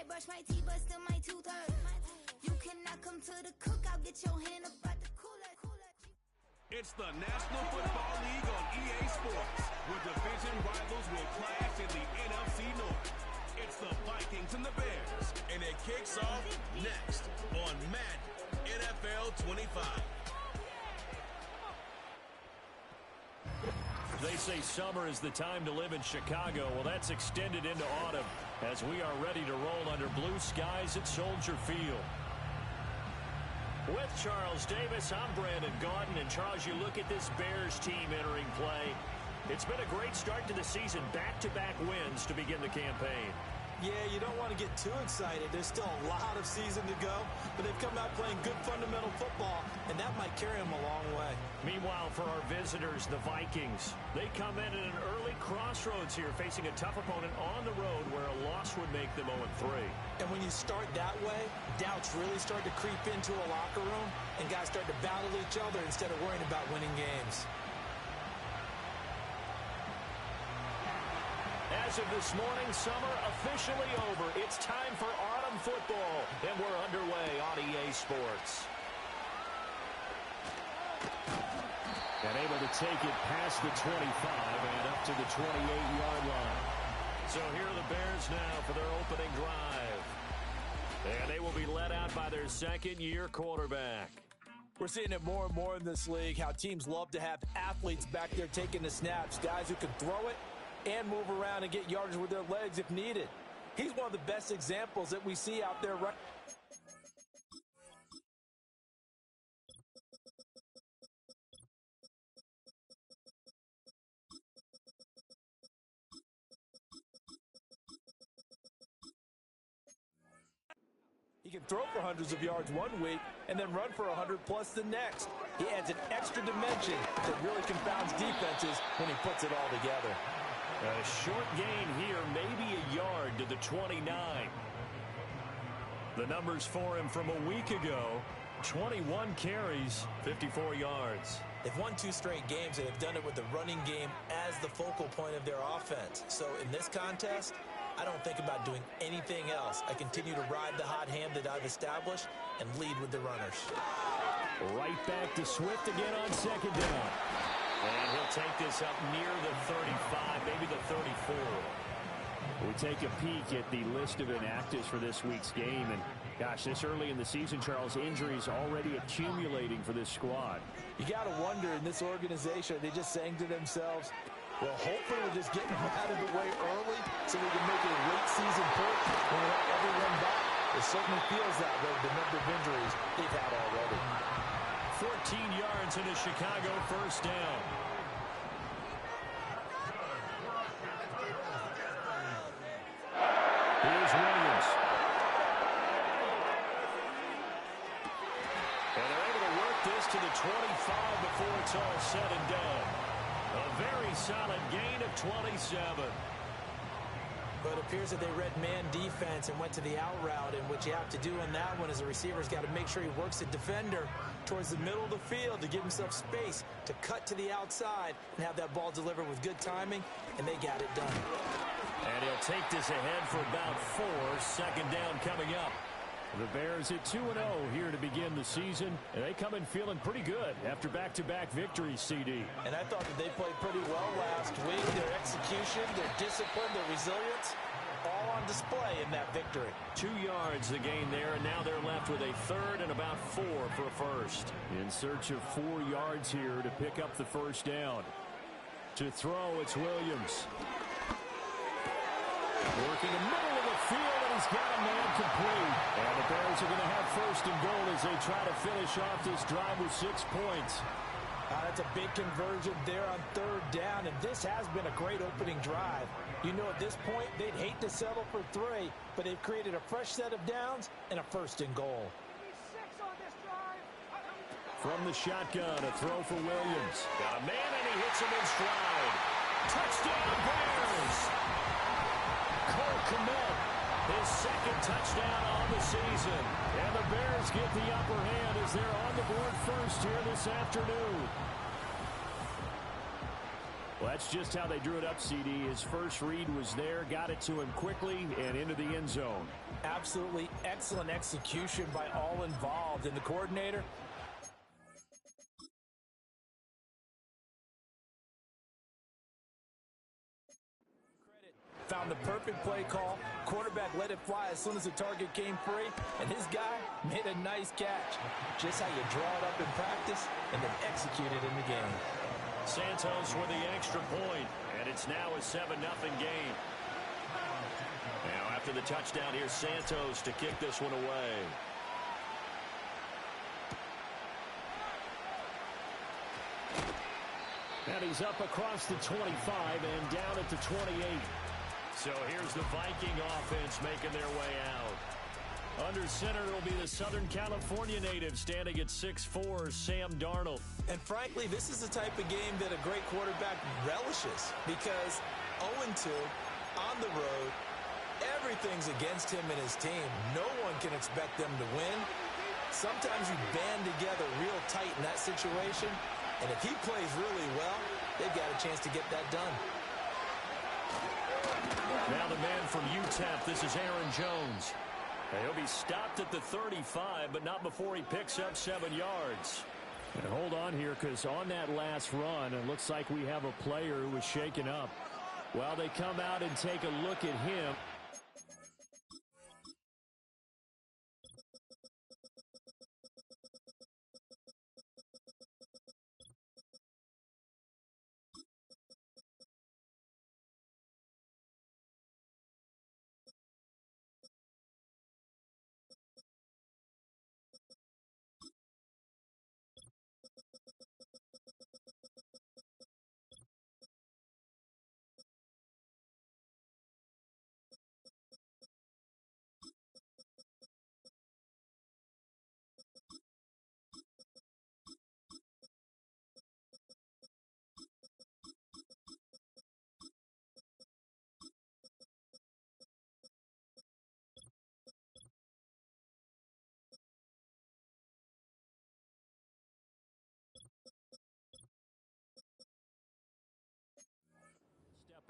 might brush my teeth, but still my tooth hurt. You cannot come to the cookout, get your hand up at the cooler. It's the National Football League on EA Sports, where division rivals will clash in the NFC North. It's the Vikings and the Bears, and it kicks off next on Madden NFL 25. They say summer is the time to live in Chicago. Well, that's extended into autumn as we are ready to roll under blue skies at Soldier Field. With Charles Davis, I'm Brandon Gaudin. And Charles, you look at this Bears team entering play. It's been a great start to the season. Back-to-back wins to begin the campaign. Yeah, you don't want to get too excited. There's still a lot of season to go, but they've come out playing good fundamental football, and that might carry them a long way. Meanwhile, for our visitors, the Vikings, they come in at an early crossroads here, facing a tough opponent on the road where a loss would make them 0-3. And when you start that way, doubts really start to creep into a locker room, and guys start to battle each other instead of worrying about winning games. As of this morning, summer officially over. It's time for autumn football, and we're underway on EA Sports. And able to take it past the 25 and up to the 28-yard line. So here are the Bears now for their opening drive. And they will be led out by their second-year quarterback. We're seeing it more and more in this league, how teams love to have athletes back there taking the snaps, guys who can throw it and move around and get yardage with their legs if needed. He's one of the best examples that we see out there right. He can throw for hundreds of yards one week and then run for 100+ the next. He adds an extra dimension that really confounds defenses when he puts it all together. A short gain here, maybe a yard to the 29. The numbers for him from a week ago, 21 carries, 54 yards. They've won 2 straight games, and they've done it with the running game as the focal point of their offense. So in this contest, I don't think about doing anything else. I continue to ride the hot hand that I've established and lead with the runners. Right back to Swift again on second down. And he'll take this up near the 35, maybe the 34. We take a peek at the list of inactives for this week's game. And, gosh, this early in the season, Charles, injuries already accumulating for this squad. You got to wonder in this organization, are they just saying to themselves, well, hopefully we're just getting them out of the way early so we can make it a late season push and we have everyone back. It certainly feels that way, the number of injuries they've had already. 14 yards into Chicago, first down. Here's Williams. And they're able to work this to the 25 before it's all said and done. A very solid gain of 27. But it appears that they read man defense and went to the out route, and what you have to do on that one is the receiver's got to make sure he works the defender towards the middle of the field to give himself space to cut to the outside and have that ball delivered with good timing, and they got it done. And he'll take this ahead for about 4. Second down coming up. The Bears at 2-0 here to begin the season, and they come in feeling pretty good after back-to-back victories, CD. And I thought that they played pretty well last week. Their execution, their discipline, their resilience, all on display in that victory. 2 yards the gain there, and now they're left with a third and about 4 for a first. In search of 4 yards here to pick up the first down. To throw, it's Williams. Working the middle of the field, and he's got a man complete. And the Bears are going to have first and goal as they try to finish off this drive with 6 points. That's a big conversion there on third down, and this has been a great opening drive. You know, at this point, they'd hate to settle for 3, but they've created a fresh set of downs and a first and goal. From the shotgun, a throw for Williams. Got a man, and he hits him in stride. Touchdown, Bears! Cole Kmet, his second touchdown on the season. And the Bears get the upper hand as they're on the board first here this afternoon. Well, That's just how they drew it up, CD. His first read was there, got it to him quickly, and into the end zone. Absolutely excellent execution by all involved. And the coordinator, found the perfect play call. Quarterback let it fly as soon as the target came free, and his guy made a nice catch. Just how you draw it up in practice and then execute it in the game. Santos with the extra point, and it's now a 7-0 game. Now after the touchdown, here's Santos to kick this one away. And he's up across the 25 and down at the 28. So here's the Viking offense making their way out. Under center will be the Southern California native standing at 6'4", Sam Darnold. And frankly, this is the type of game that a great quarterback relishes because 0-2 on the road, everything's against him and his team. No one can expect them to win. Sometimes you band together real tight in that situation, and if he plays really well, they've got a chance to get that done. Now the man from UTEP, this is Aaron Jones. He'll be stopped at the 35, but not before he picks up 7 yards. And hold on here, because on that last run, it looks like we have a player who was shaken up. Well, they come out and take a look at him.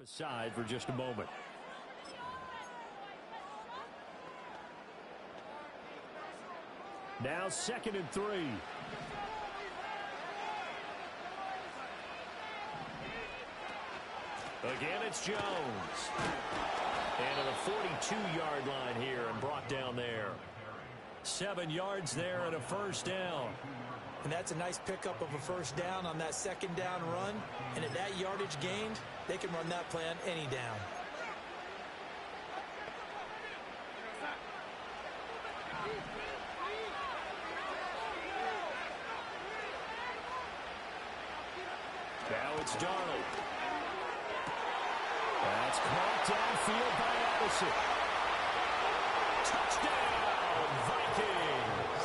Aside for just a moment. Now 2nd and 3. Again, it's Jones. And to the 42-yard line here and brought down there. 7 yards there and a first down. And that's a nice pickup of a first down on that second down run. And at that yardage gained, they can run that plan any down. Now it's Darnold. That's caught downfield by Addison. Touchdown, Vikings!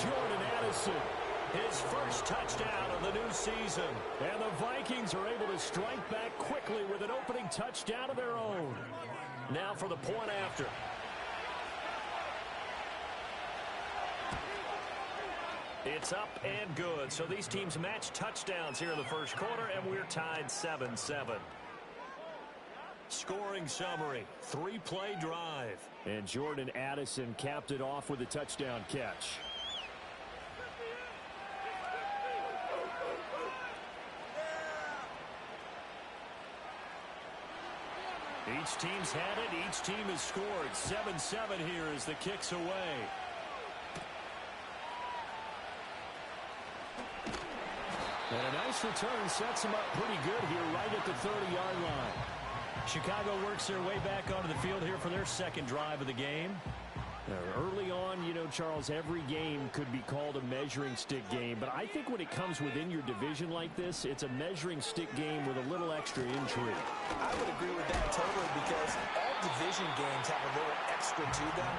Jordan Addison, his first touchdown of the new season. And the Vikings are able to strike back quickly with an opening touchdown of their own. Now for the point after. It's up and good. So these teams match touchdowns here in the first quarter, and we're tied 7-7. Scoring summary, 3-play drive. And Jordan Addison capped it off with a touchdown catch. Each team's had it. Each team has scored. 7-7 here as the kick's away. And a nice return sets them up pretty good here right at the 30-yard line. Chicago works their way back onto the field here for their second drive of the game. Early on, you know, Charles, every game could be called a measuring stick game. But I think when it comes within your division like this, it's a measuring stick game with a little extra intrigue. I would agree with that totally because all division games have a little extra to them.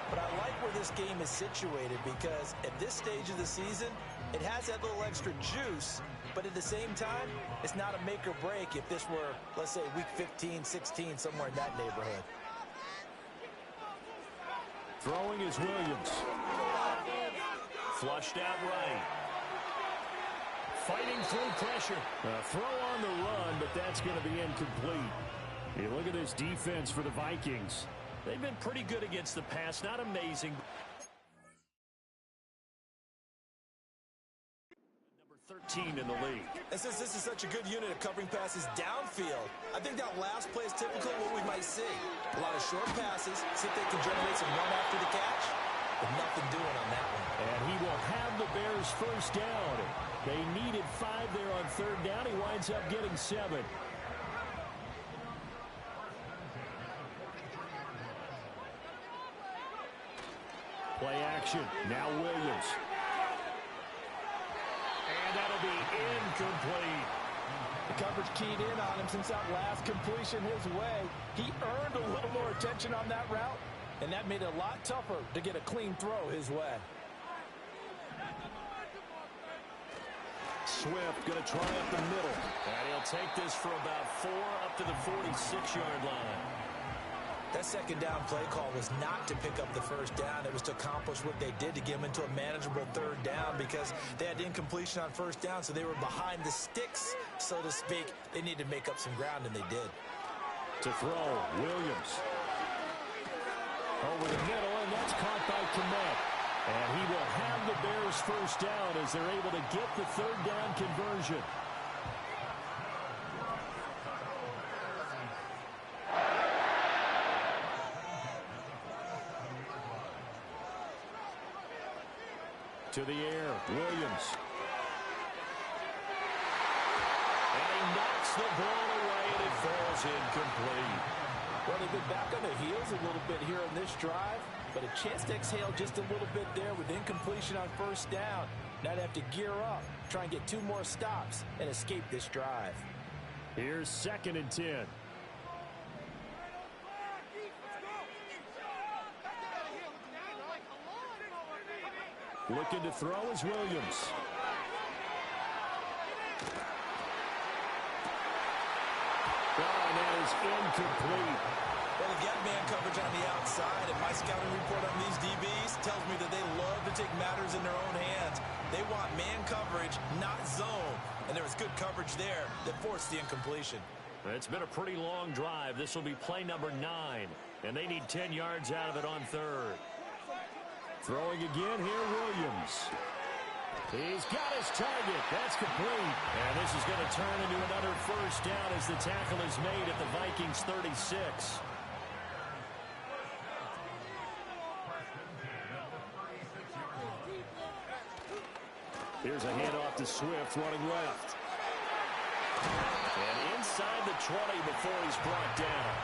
But I like where this game is situated because at this stage of the season, it has that little extra juice. But at the same time, it's not a make or break if this were, let's say, week 15, 16, somewhere in that neighborhood. Throwing is Williams. Flushed out right. fighting through pressure. Throw on the run, but that's going to be incomplete. Hey, look at this defense for the Vikings. They've been pretty good against the pass. Not amazing. Number 13 in the league. And since this is such a good unit of covering passes downfield, I think that last play is typical of what we might see. A lot of short passes, see if they can generate some run after the catch, but nothing doing on that one. And he will have the Bears first down. They needed 5 there on third down. He winds up getting 7. Play action. Now Williams. And that'll be incomplete. The coverage keyed in on him since that last completion his way. He earned a little more attention on that route, and that made it a lot tougher to get a clean throw his way. Swift going to try up the middle. And he'll take this for about 4 up to the 46-yard line. That second down play call was not to pick up the first down. It was to accomplish what they did to get them into a manageable third down because they had incompletion on first down, so they were behind the sticks, so to speak. They needed to make up some ground, and they did. To throw, Williams. Over the middle, and that's caught by Kmet. And he will have the Bears first down as they're able to get the third down conversion. To the air, Williams. And he knocks the ball away, and it falls incomplete. Well, they've been back on their heels a little bit here in this drive, but a chance to exhale just a little bit there with incompletion on first down. Now they have to gear up, try and get 2 more stops, and escape this drive. Here's 2nd and 10. Looking to throw is Williams. And that is incomplete. Well, they've got man coverage on the outside, and my scouting report on these DBs tells me that they love to take matters in their own hands. They want man coverage, not zone. And there was good coverage there that forced the incompletion. It's been a pretty long drive. This will be play number 9, and they need 10 yards out of it on third. Throwing again here, Williams. He's got his target. That's complete. And this is going to turn into another first down as the tackle is made at the Vikings 36. Here's a handoff to Swift running left. And inside the 20 before he's brought down.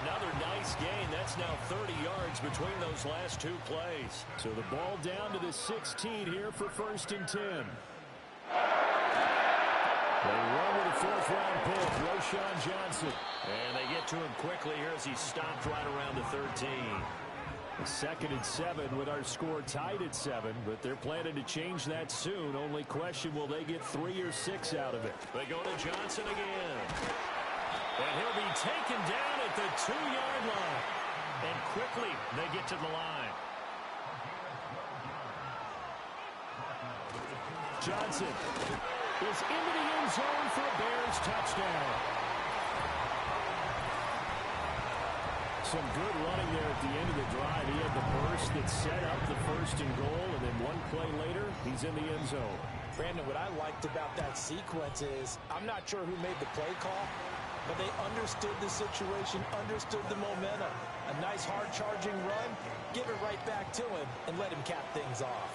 Another nice gain. That's now 30 yards between those last 2 plays. So the ball down to the 16 here for 1st and 10. They run with a 4th-round pick, Roschon Johnson. And they get to him quickly here as he's stopped right around the 13. 2nd and 7 with our score tied at 7, but they're planning to change that soon. Only question, will they get 3 or 6 out of it? They go to Johnson again. And he'll be taken down at the 2-yard line. And quickly, they get to the line. Johnson is into the end zone for a Bears touchdown. Some good running there at the end of the drive. He had the burst that set up the 1st and goal, and then 1 play later, he's in the end zone. Brandon, what I liked about that sequence is I'm not sure who made the play call, but they understood the situation, understood the momentum. A nice hard-charging run, give it right back to him, and let him cap things off.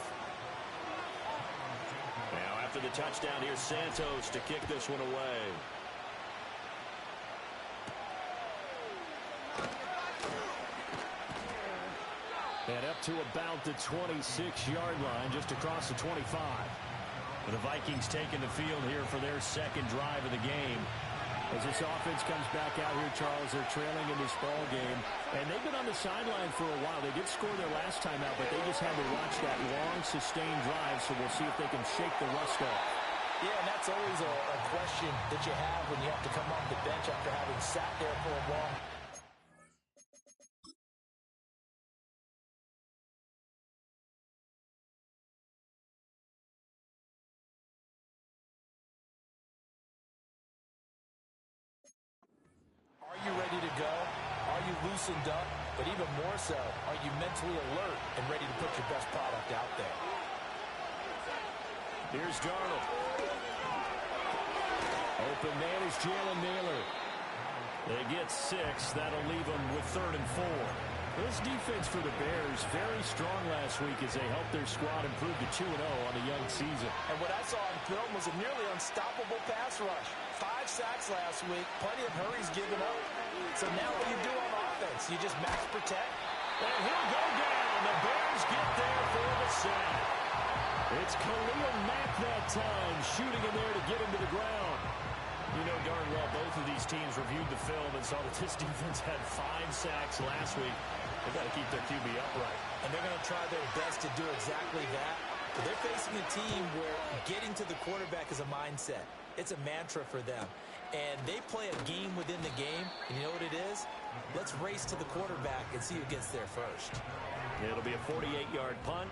Now after the touchdown, here's Santos to kick this one away. And up to about the 26-yard line, just across the 25. And the Vikings taking the field here for their 2nd drive of the game. As this offense comes back out here, Charles, they're trailing in this ball game. And they've been on the sideline for a while. They did score their last time out, but they just had to watch that long, sustained drive, so we'll see if they can shake the rust off. Yeah, and that's always a question that you have when you have to come off the bench after having sat there for a long loosened up, but even more so, are you mentally alert and ready to put your best product out there? Here's Darnold. Open man is Jalen Naylor. They get 6. That'll leave them with 3rd and 4. This defense for the Bears, very strong last week as they helped their squad improve to 2-0 on the young season. And what I saw on film was a nearly unstoppable pass rush. 5 sacks last week, plenty of hurries given up. So now what do you do on offense? You just max protect? And he'll go down. The Bears get there for the sack. It's Khalil Mack that time, shooting in there to get him to the ground. You know darn well both of these teams reviewed the film and saw that this defense had 5 sacks last week. They've got to keep their QB upright. And they're going to try their best to do exactly that. But they're facing a team where getting to the quarterback is a mindset. It's a mantra for them. And they play a game within the game. And you know what it is? Let's race to the quarterback and see who gets there first. It'll be a 48-yard punt.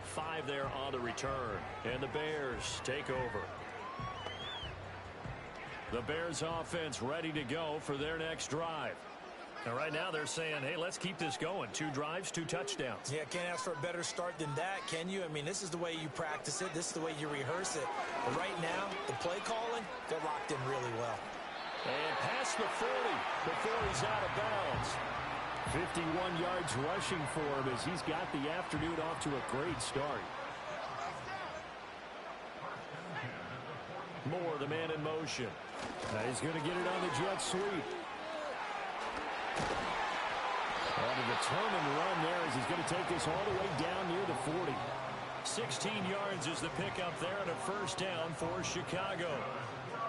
5 there on the return. And the Bears take over. The Bears offense ready to go for their next drive. And right now they're saying, hey, let's keep this going. 2 drives, 2 touchdowns. Yeah, can't ask for a better start than that, can you? I mean, this is the way you practice it. This is the way you rehearse it. But right now, the play calling, they're locked in really well. And past the 40 before he's out of bounds. 51 yards rushing for him as he's got the afternoon off to a great start. Moore, the man in motion. Now he's going to get it on the jet sweep. On a determined run there as he's going to take this all the way down near the 40. 16 yards is the pickup there and a first down for Chicago.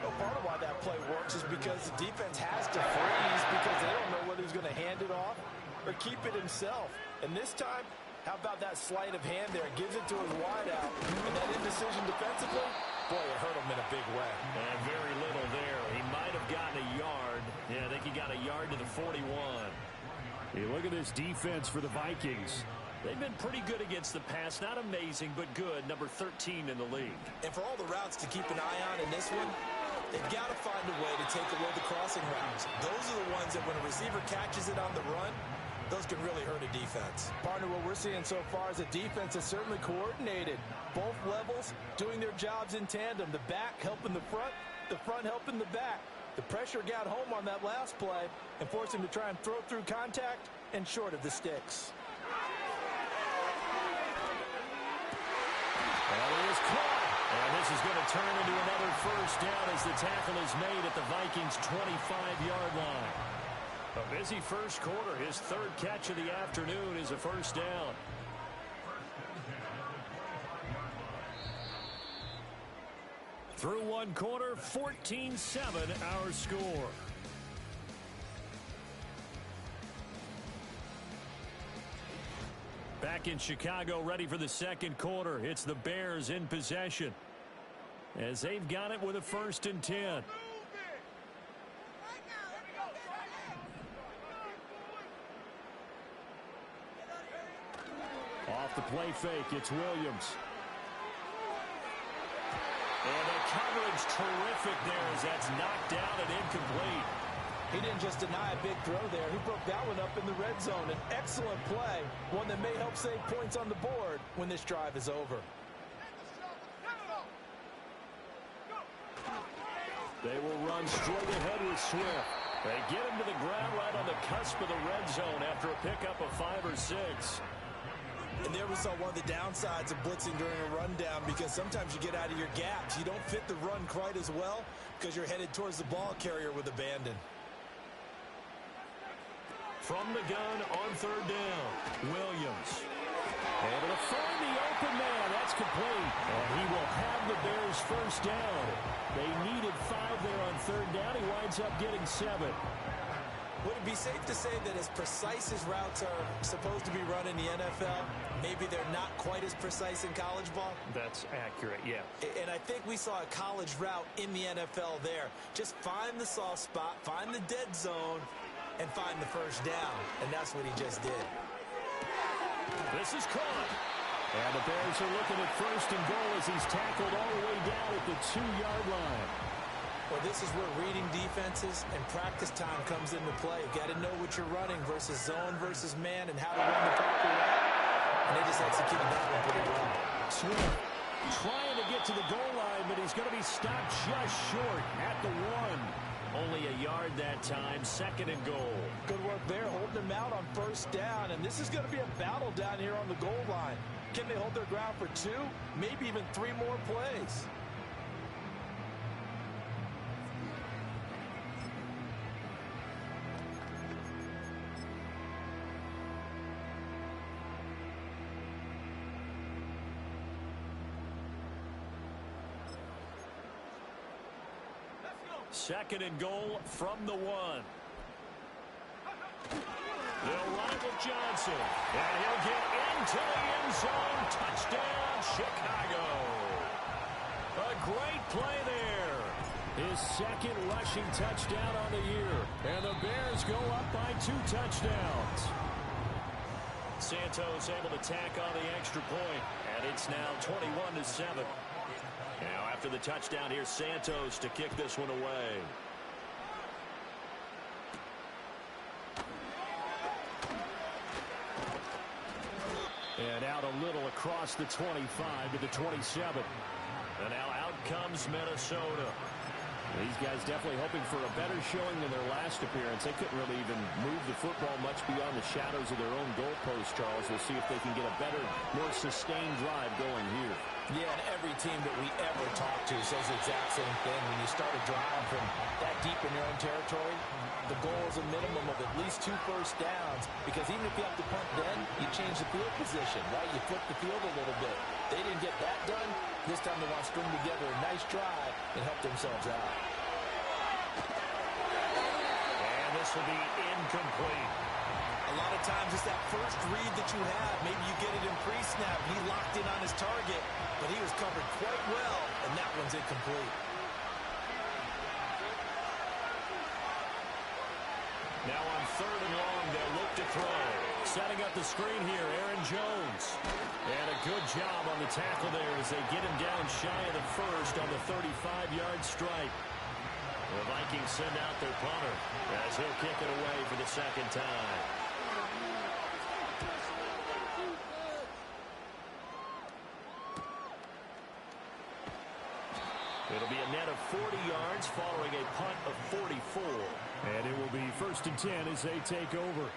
Well, part of why that play works is because the defense has to freeze because they don't know whether he's going to hand it off or keep it himself. And this time, how about that sleight of hand there? Gives it to his wideout. And that indecision defensively, boy, it hurt him in a big way. And very little there. He might have gotten a yard. Yeah, I think he got a yard to the 41. Hey, look at this defense for the Vikings. They've been pretty good against the pass. Not amazing, but good. Number 13 in the league. And for all the routes to keep an eye on in this one, they've got to find a way to take away the crossing routes. Those are the ones that when a receiver catches it on the run, those can really hurt a defense. Partner, what we're seeing so far is a defense that's certainly coordinated. Both levels doing their jobs in tandem. The back helping the front helping the back. The pressure got home on that last play and forced him to try and throw through contact and short of the sticks. Well, he is caught. And this is going to turn into another first down as the tackle is made at the Vikings' 25-yard line. A busy first quarter. His 3rd catch of the afternoon is a first down. Through 1 quarter, 14-7 our score. Back in Chicago, ready for the 2nd quarter. It's the Bears in possession as they've got it with a 1st and 10. Off the play fake, it's Williams. And the coverage terrific there as that's knocked down and incomplete. He didn't just deny a big throw there. He broke that one up in the red zone. An excellent play, one that may help save points on the board when this drive is over. They will run straight ahead with Swift. They get him to the ground right on the cusp of the red zone after a pickup of 5 or 6. And there we saw one of the downsides of blitzing during a rundown because sometimes you get out of your gaps. You don't fit the run quite as well because you're headed towards the ball carrier with abandon. From the gun on 3rd down, Williams. Able to find the open man. That's complete. And he will have the Bears' first down. They needed 5 there on 3rd down. He winds up getting 7. Would it be safe to say that as precise as routes are supposed to be run in the NFL, maybe they're not quite as precise in college ball? That's accurate, yeah. And I think we saw a college route in the NFL there. Just find the soft spot, find the dead zone, and find the first down. And that's what he just did. This is caught. And the Bears are looking at 1st and goal as he's tackled all the way down at the 2-yard line. Well, this is where reading defenses and practice time comes into play. You've got to know what you're running versus zone versus man and how to run the proper route. And they just executed that one pretty well. Swift trying to get to the goal line, but he's going to be stopped just short at the 1. Only a yard that time, 2nd and goal. Good work there, holding them out on 1st down. And this is going to be a battle down here on the goal line. Can they hold their ground for 2, maybe even 3 more plays? Second and goal from the 1. They'll run it with Johnson. And he'll get into the end zone. Touchdown, Chicago. A great play there. His 2nd rushing touchdown on the year. And the Bears go up by 2 touchdowns. Santos able to tack on the extra point. And it's now 21-7. Now, after the touchdown, here's Santos to kick this one away. And out a little across the 25 to the 27. And now out comes Minnesota. These guys definitely hoping for a better showing than their last appearance. They couldn't really even move the football much beyond the shadows of their own goalpost, Charles. We'll see if they can get a better, more sustained drive going here. Yeah, and every team that we ever talk to says the exact same thing. When you start a drive from that deep in your own territory, the goal is a minimum of at least 2 first downs, because even if you have to punt then, you change the field position, right? You flip the field a little bit. They didn't get that done. This time they want to string together a nice drive and help themselves out. And this will be incomplete. A lot of times it's that first read that you have. Maybe you get it in pre-snap. He locked in on his target, but he was covered quite well, and that one's incomplete. Now on 3rd and long, they'll look to throw. Setting up the screen here, Aaron Jones. And a good job on the tackle there as they get him down shy of the 1st on the 35-yard strike. The Vikings send out their punter as he'll kick it away for the 2nd time. It'll be a net of 40 yards following a punt of 44. And it will be 1st and 10 as they take over.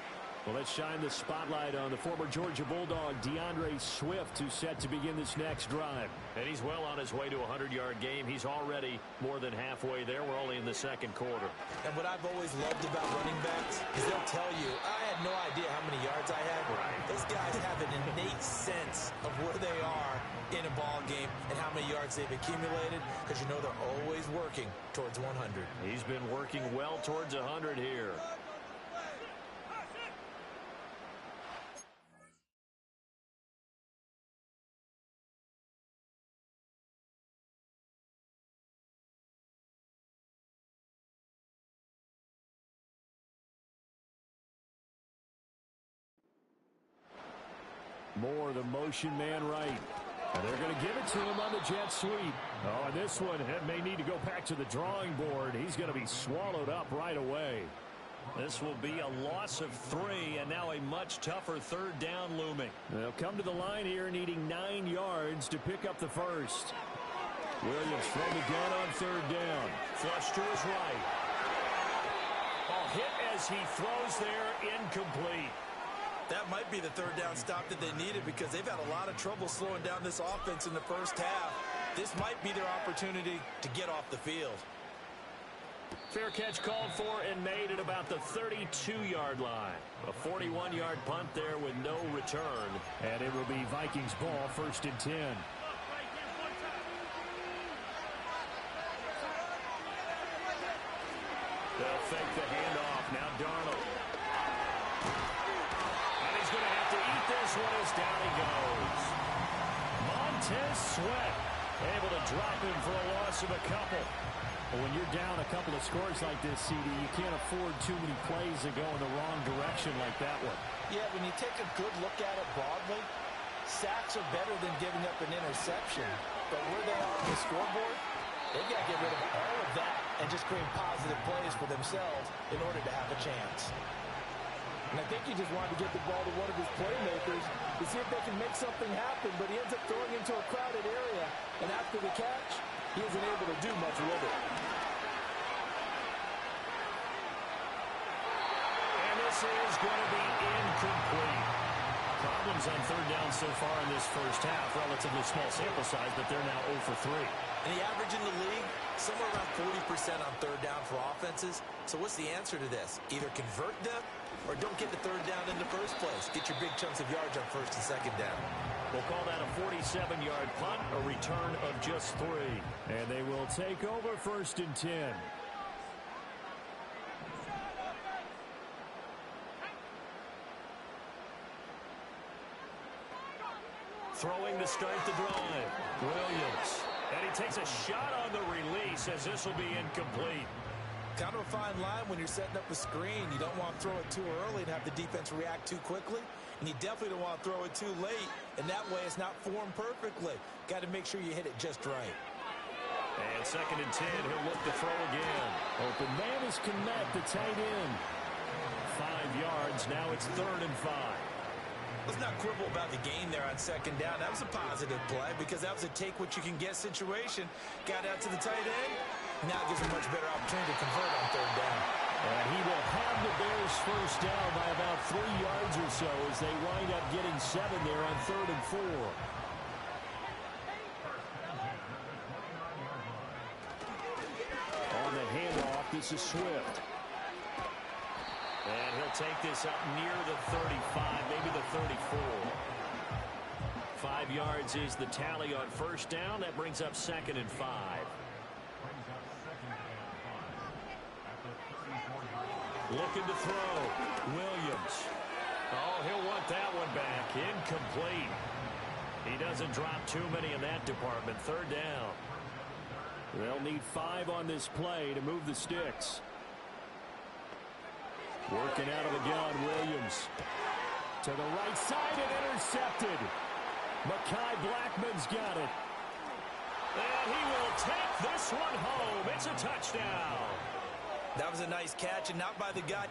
Well, let's shine the spotlight on the former Georgia Bulldog, DeAndre Swift, who's set to begin this next drive. And he's well on his way to a 100-yard game. He's already more than halfway there. We're only in the 2nd quarter. And what I've always loved about running backs is they'll tell you, I had no idea how many yards I had. Right. Those guys have an innate sense of where they are in a ball game and how many yards they've accumulated, because you know they're always working towards 100. He's been working well towards 100 here. Moore, the motion man right. And they're going to give it to him on the jet sweep. Oh, and this one may need to go back to the drawing board. He's going to be swallowed up right away. This will be a loss of 3, and now a much tougher 3rd down looming. They'll come to the line here needing 9 yards to pick up the 1st. Williams from the gun on 3rd down. Flush to his right. Oh, hit as he throws there, incomplete. That might be the 3rd down stop that they needed, because they've had a lot of trouble slowing down this offense in the 1st half. This might be their opportunity to get off the field. Fair catch called for and made at about the 32-yard line. A 41-yard punt there with no return. And it will be Vikings ball, 1st and 10. They'll fake the handoff. Now Darnold. And he's going to have to eat this one as down he goes. Montez Sweat able to drop him for a loss of a couple. Well, when you're down a couple of scores like this, CD, you can't afford too many plays that go in the wrong direction like that one. Yeah, when you take a good look at it broadly, sacks are better than giving up an interception. But where they are on the scoreboard, They've got to get rid of all of that and just create positive plays for themselves in order to have a chance. And I think he just wanted to get the ball to one of his playmakers to see if they can make something happen, but he ends up throwing into a crowded area, and after the catch, he isn't able to do much with it. And this is going to be incomplete. Problems on third down so far in this first half. Relatively small sample size, but they're now 0 for 3. And the average in the league, somewhere around 40% on third down for offenses. So what's the answer to this? Either convert them or don't get the third down in the first place. Get your big chunks of yards on first and second down. We'll call that a 47-yard punt, a return of just 3. And they will take over first and 10. Throwing to start the drive. Williams. And he takes a shot on the release as this will be incomplete. Kind of a fine line when you're setting up a screen. You don't want to throw it too early and have the defense react too quickly. And you definitely don't want to throw it too late. And that way it's not formed perfectly. Got to make sure you hit it just right. And second and 10, he'll look to throw again. Open man is Kmet, the tight end. 5 yards, now it's third and 5. Let's not quibble about the gain there on second down. That was a positive play because that was a take-what-you-can-get situation. Got out to the tight end. Now gives him a much better opportunity to convert on third down. And he will have the Bears first down by about 3 yards or so as they wind up getting 7 there on third and 4. On the handoff, this is Swift. And he'll take this up near the 35, maybe the 34. 5 yards is the tally on first down. That brings up second and 5. Looking to throw. Williams. Oh, he'll want that one back. Incomplete. He doesn't drop too many in that department. Third down. They'll need 5 on this play to move the sticks. Working out of the gun, Williams. To the right side and intercepted. Mekhi Blackman's got it. And he will take this one home. It's a touchdown. That was a nice catch, and not by the guy.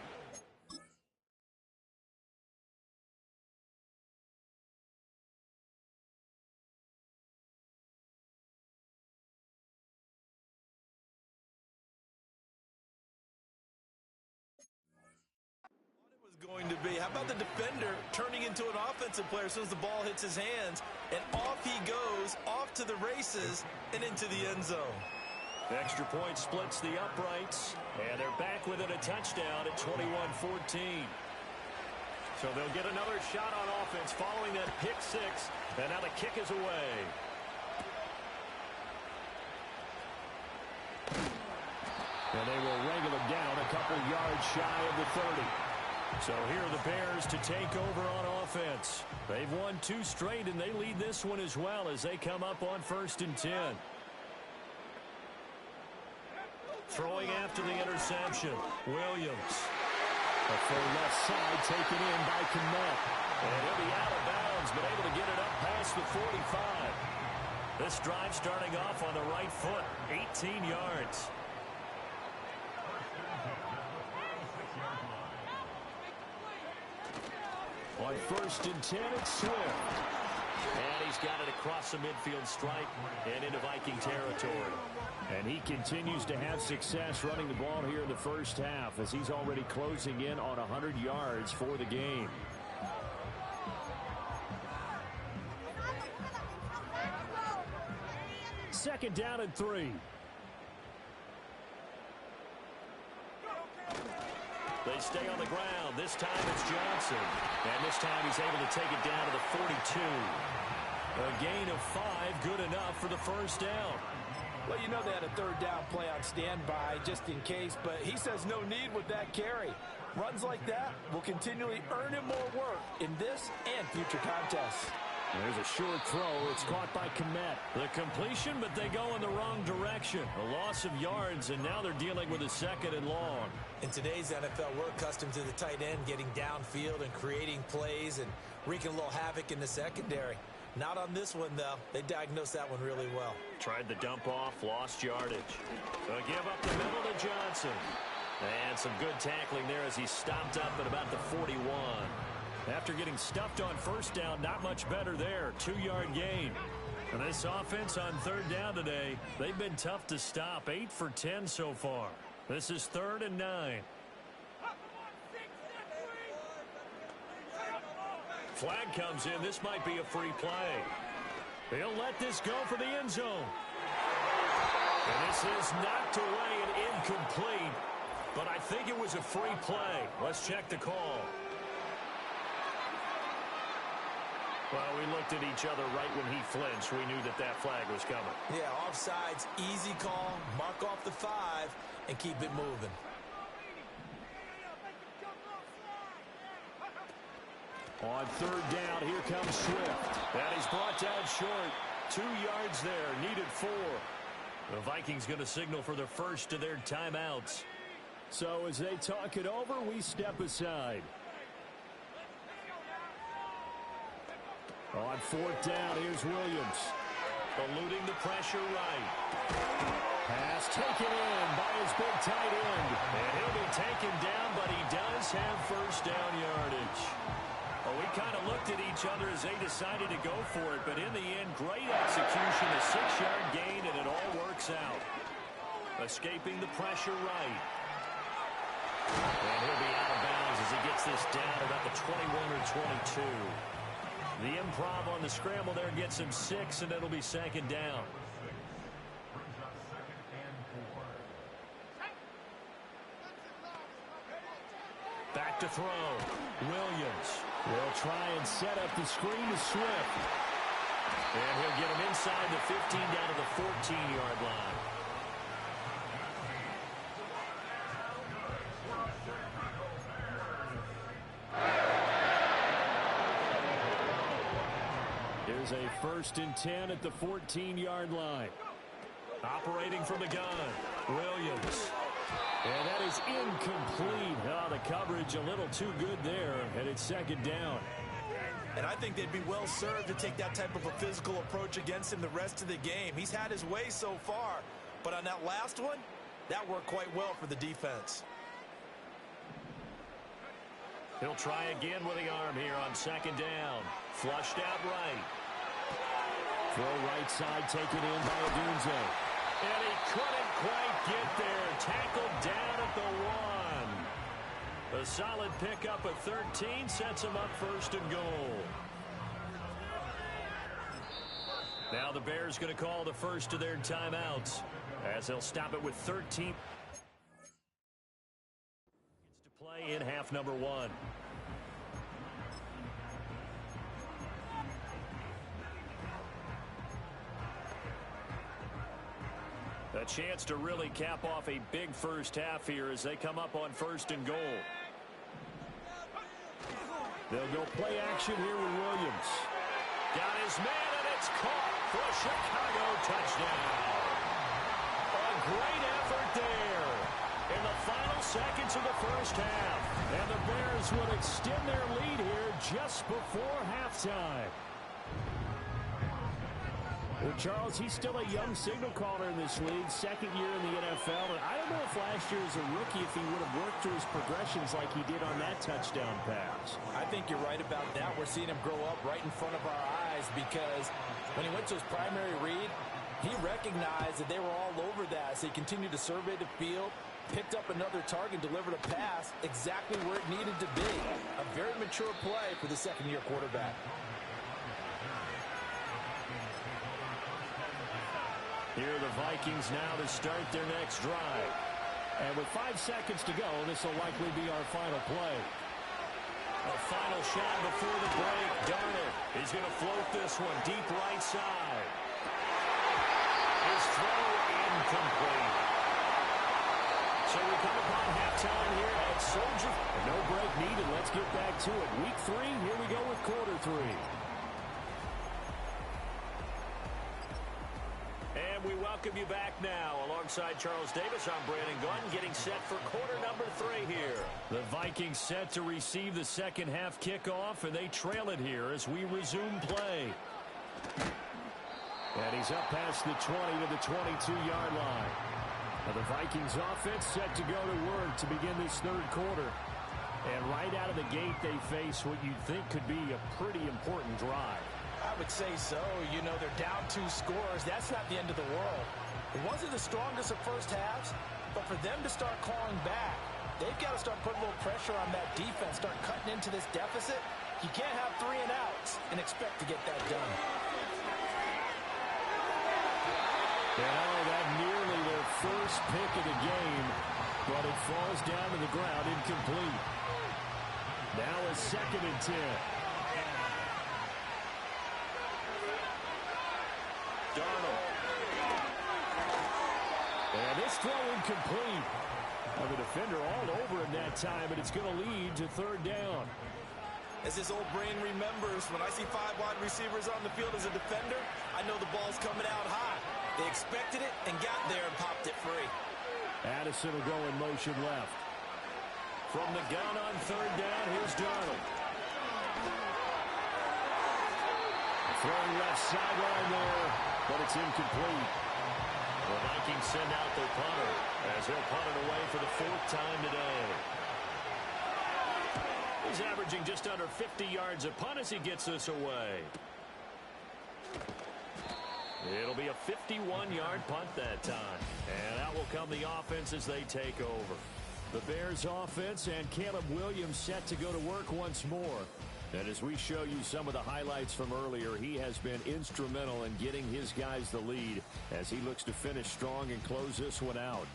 Going to be. How about the defender turning into an offensive player as soon as the ball hits his hands, and off he goes, off to the races and into the end zone. Extra point splits the uprights, and they're back within a touchdown at 21-14. So they'll get another shot on offense following that pick 6, and now the kick is away. And they will wrangle it down a couple yards shy of the 30. So here are the Bears to take over on offense. They've won 2 straight, and they lead this one as well as they come up on first and 10. Throwing after the interception, Williams. A full left side taken in by Kmet. And he'll be out of bounds, but able to get it up past the 45. This drive starting off on the right foot, 18 yards. On first and 10, it's Swift. And he's got it across the midfield stripe and into Viking territory. And he continues to have success running the ball here in the first half as he's already closing in on 100 yards for the game. Second down and 3. They stay on the ground. This time it's Johnson. And this time he's able to take it down to the 42. A gain of 5, good enough for the first down. Well, you know they had a third down play on standby just in case, but he says no need with that carry. Runs like that will continually earn him more work in this and future contests. There's a short throw. It's caught by Kmet. The completion, but they go in the wrong direction. A loss of yards, and now they're dealing with a second and long. In today's NFL, we're accustomed to the tight end getting downfield and creating plays and wreaking a little havoc in the secondary. Not on this one, though. They diagnosed that one really well. Tried the dump off, lost yardage. They'll give up the middle to Johnson. And some good tackling there as he stopped up at about the 41. After getting stuffed on first down, not much better there. 2-yard gain. And this offense on third down today, they've been tough to stop. 8 for 10 so far. This is 3rd and 9. Flag comes in. This might be a free play. He'll let this go for the end zone. And this is knocked away and incomplete. But I think it was a free play. Let's check the call. Well, we looked at each other right when he flinched. We knew that that flag was coming. Yeah, offsides, easy call. Mark off the 5 and keep it moving. On third down, here comes Swift. And he's brought down short. 2 yards there, needed 4. The Vikings going to signal for the first of their timeouts. So as they talk it over, we step aside. On fourth down, here's Williams. Eluding the pressure right. Pass taken in by his big tight end. And he'll be taken down, but he does have first down yardage. Well, we kind of looked at each other as they decided to go for it, but in the end, great execution, a 6-yard gain, and it all works out. Escaping the pressure right. And he'll be out of bounds as he gets this down about the 21 or 22. The improv on the scramble there gets him 6, and it'll be 2nd down. Back to throw. Williams will try and set up the screen to Swift. And he'll get him inside the 15 down to the 14-yard line. Here's a 1st and 10 at the 14-yard line. Operating from the gun, Williams. And that is incomplete. Oh, the coverage a little too good there, and it's 2nd down. And I think they'd be well served to take that type of a physical approach against him the rest of the game. He's had his way so far, but on that last one, that worked quite well for the defense. He'll try again with the arm here on 2nd down. Flushed out right. Throw right side taken in by Odunze. And he couldn't quite get there. Tackled down at the 1. A solid pickup at 13 sets him up 1st and goal. Now the Bears going to call the first of their timeouts as they'll stop it with 13. Gets to play in half number 1. A chance to really cap off a big first half here as they come up on 1st and goal. They'll go play action here with Williams. Got his man, and it's caught for a Chicago touchdown. A great effort there in the final seconds of the first half. And the Bears would extend their lead here just before halftime. Well, Charles, he's still a young signal caller in this league, 2nd year in the NFL. And I don't know if last year as a rookie, if he would have worked through his progressions like he did on that touchdown pass. I think you're right about that. We're seeing him grow up right in front of our eyes because when he went to his primary read, he recognized that they were all over that. So he continued to survey the field, picked up another target, delivered a pass exactly where it needed to be. A very mature play for the 2nd-year quarterback. Here are the Vikings now to start their next drive. And with 5 seconds to go, this will likely be our final play. A final shot before the break. Darnold is going to float this one deep right side. His throw incomplete. So we come upon halftime here at Soldier. No break needed. Let's get back to it. Week 3, here we go with quarter 3. And we welcome you back now. Alongside Charles Davis, I'm Brandon Gunn, getting set for quarter number 3 here. The Vikings set to receive the second half kickoff, and they trail it here as we resume play. And he's up past the 20 to the 22-yard line. Now the Vikings offense set to go to work to begin this third quarter. And right out of the gate, they face what you'd think could be a pretty important drive. I would say so. You know, they're down 2 scores. That's not the end of the world. It wasn't the strongest of first halves, but for them to start clawing back, they've got to start putting a little pressure on that defense, start cutting into this deficit. You can't have 3 and outs and expect to get that done. And that nearly their first pick of the game, but it falls down to the ground incomplete. Now a 2nd and 10. Darnold. And this throw incomplete. The defender all over him that time, but it's going to lead to 3rd down. As this old brain remembers, when I see 5 wide receivers on the field as a defender, I know the ball's coming out high. They expected it and got there and popped it free. Addison will go in motion left. From the gun on 3rd down, here's Darnold. Throwing left sideline there, but it's incomplete. The Vikings send out their punter as he'll punt it away for the 4th time today. He's averaging just under 50 yards a punt as he gets this away. It'll be a 51-yard punt that time. And out will come the offense as they take over. The Bears offense and Caleb Williams set to go to work once more. And as we show you some of the highlights from earlier, he has been instrumental in getting his guys the lead as he looks to finish strong and close this one out.